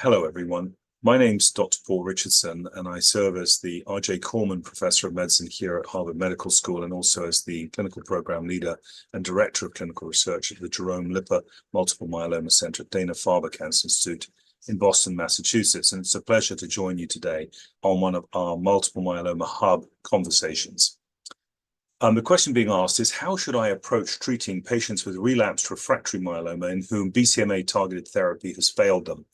Hello, everyone. My name's Dr. Paul Richardson, and I serve as the R.J. Corman Professor of Medicine here at Harvard Medical School, and also as the Clinical Program Leader and Director of Clinical Research at the Jerome Lipper Multiple Myeloma Center at Dana-Farber Cancer Institute in Boston, Massachusetts. And it's a pleasure to join you today on one of our Multiple Myeloma Hub conversations. The question being asked is, how should I approach treating patients with relapsed refractory myeloma in whom BCMA-targeted therapy has failed them?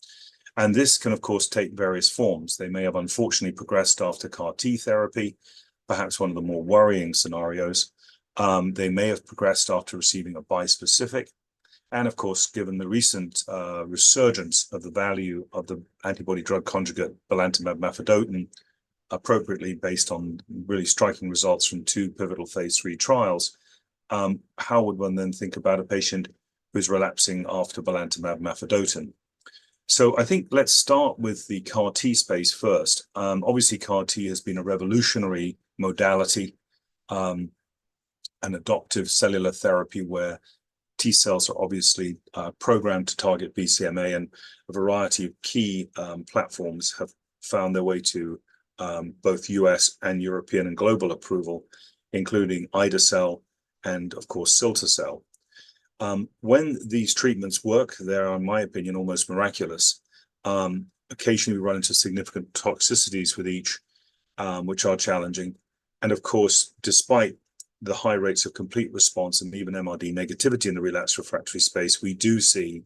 And this can, of course, take various forms. They may have unfortunately progressed after CAR T therapy, perhaps one of the more worrying scenarios. They may have progressed after receiving a bispecific. And of course, given the recent resurgence of the value of the antibody drug conjugate belantamab mafodotin, appropriately based on really striking results from 2 pivotal phase 3 trials, how would one then think about a patient who's relapsing after belantamab mafodotin? So I think let's start with the CAR T space first. Obviously, CAR T has been a revolutionary modality, an adoptive cellular therapy where T cells are obviously programmed to target BCMA, and a variety of key platforms have found their way to both US and European and global approval, including ide-cel and, of course, cilta-cel. When these treatments work, they are, in my opinion, almost miraculous. Occasionally, we run into significant toxicities with each, which are challenging. And of course, despite the high rates of complete response and even MRD negativity in the relapsed refractory space, we do see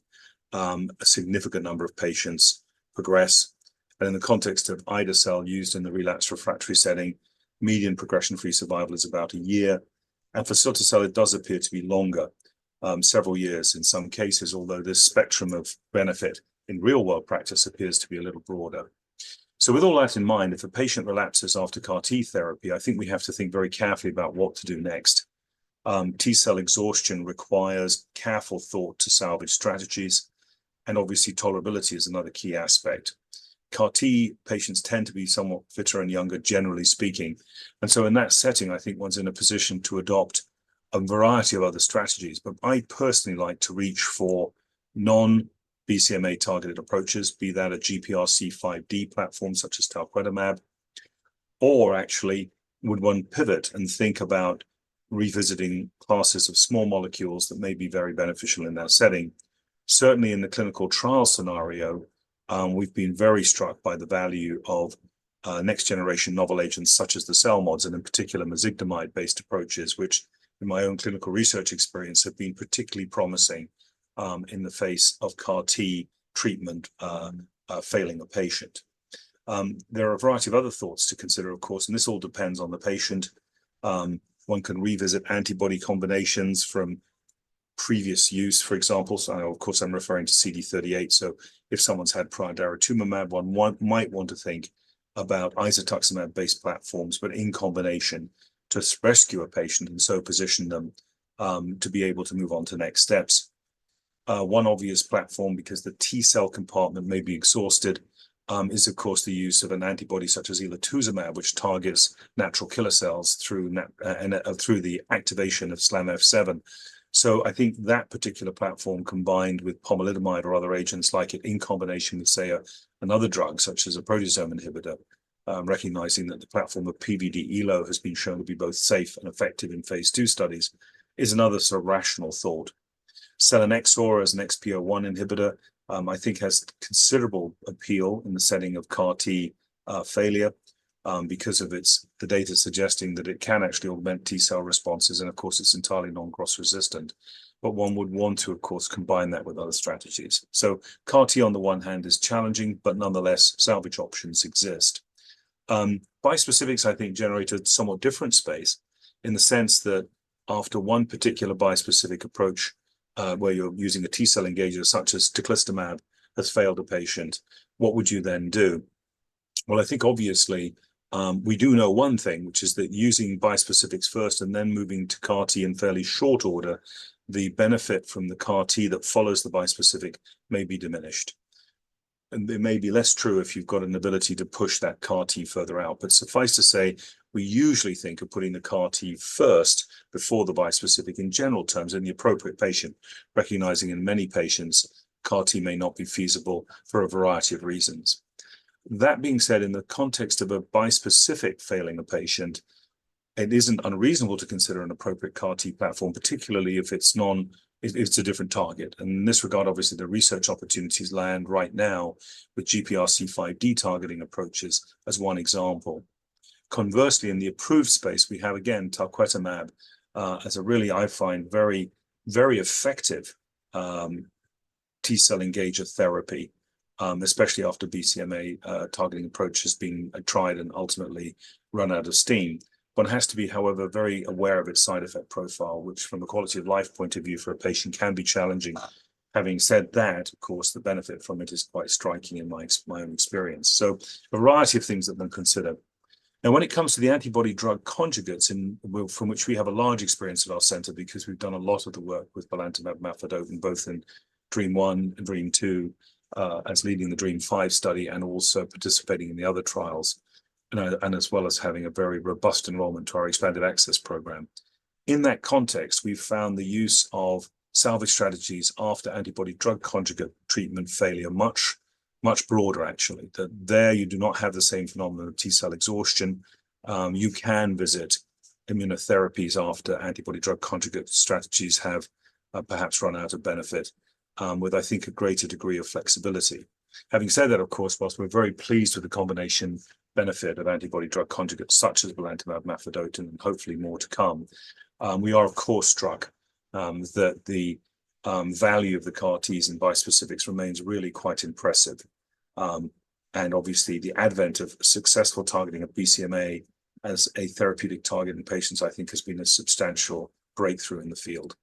a significant number of patients progress. And in the context of ide-cel used in the relapsed refractory setting, median progression-free survival is about a year. And for cilta-cel, it does appear to be longer, several years in some cases, although this spectrum of benefit in real-world practice appears to be a little broader. So with all that in mind, if a patient relapses after CAR T therapy, I think we have to think very carefully about what to do next. T-cell exhaustion requires careful thought to salvage strategies, and obviously tolerability is another key aspect. CAR T patients tend to be somewhat fitter and younger, generally speaking. And so in that setting, I think one's in a position to adopt a variety of other strategies. But I personally like to reach for non-BCMA targeted approaches, be that a GPRC5D platform such as talquetamab, or actually would one pivot and think about revisiting classes of small molecules that may be very beneficial in that setting. Certainly in the clinical trial scenario, we've been very struck by the value of next generation novel agents such as the cell mods, and in particular mezigdomide-based approaches, which in my own clinical research experience have been particularly promising in the face of CAR T treatment failing a patient. There are a variety of other thoughts to consider, of course, and this all depends on the patient. One can revisit antibody combinations from previous use, for example. So, of course, I'm referring to CD38. So if someone's had prior daratumumab, one might want to think about isatuximab-based platforms, but in combination to rescue a patient and so position them to be able to move on to next steps. One obvious platform, because the T-cell compartment may be exhausted, is, of course, the use of an antibody such as elotuzumab, which targets natural killer cells through the activation of SLAMF7. So I think that particular platform, combined with pomalidomide or other agents like it, in combination with, say, another drug such as a proteasome inhibitor, recognizing that the platform of PVD-ELO has been shown to be both safe and effective in phase 2 studies, is another sort of rational thought. Selinexor as an XPO1 inhibitor, I think has considerable appeal in the setting of CAR T failure because of the data suggesting that it can actually augment T-cell responses, and of course it's entirely non-cross resistant. But one would want to, of course, combine that with other strategies. So CAR T on the one hand is challenging, but nonetheless salvage options exist. Bispecifics, I think, generate a somewhat different space in the sense that after one particular bispecific approach, where you're using a T-cell engager such as teclistamab has failed a patient, what would you then do? Well, I think obviously we do know one thing, which is that using bispecifics first and then moving to CAR T in fairly short order, the benefit from the CAR T that follows the bispecific may be diminished. And it may be less true if you've got an ability to push that CAR T further out. But suffice to say, we usually think of putting the CAR T first before the bispecific in general terms in the appropriate patient, recognizing in many patients CAR T may not be feasible for a variety of reasons. That being said, in the context of a bispecific failing a patient, it isn't unreasonable to consider an appropriate CAR T platform, particularly if it's a different target. And in this regard, obviously, the research opportunities land right now with GPRC5D targeting approaches as one example. Conversely, in the approved space, we have, again, talquetamab as a really, I find, very, very effective T-cell engager therapy, especially after BCMA targeting approach has been tried and ultimately run out of steam. One has to be, however, very aware of its side effect profile, which from a quality of life point of view for a patient can be challenging. Having said that, of course, the benefit from it is quite striking in my own experience. So a variety of things that one consider. Now, when it comes to the antibody drug conjugates, from which we have a large experience at our center because we've done a lot of the work with belantamab mafodotin, both in DREAM1 and DREAM2, as leading the DREAM5 study and also participating in the other trials, and as well as having a very robust enrollment to our expanded access program. In that context, we've found the use of salvage strategies after antibody drug conjugate treatment failure much broader, actually. That there you do not have the same phenomenon of T-cell exhaustion. You can visit immunotherapies after antibody drug conjugate strategies have perhaps run out of benefit, with, I think, a greater degree of flexibility. Having said that, of course, whilst we're very pleased with the combination benefit of antibody drug conjugates such as belantamab mafodotin and hopefully more to come, we are, of course, struck that the value of the CAR Ts and bispecifics remains really quite impressive. And obviously, the advent of successful targeting of BCMA as a therapeutic target in patients, I think, has been a substantial breakthrough in the field.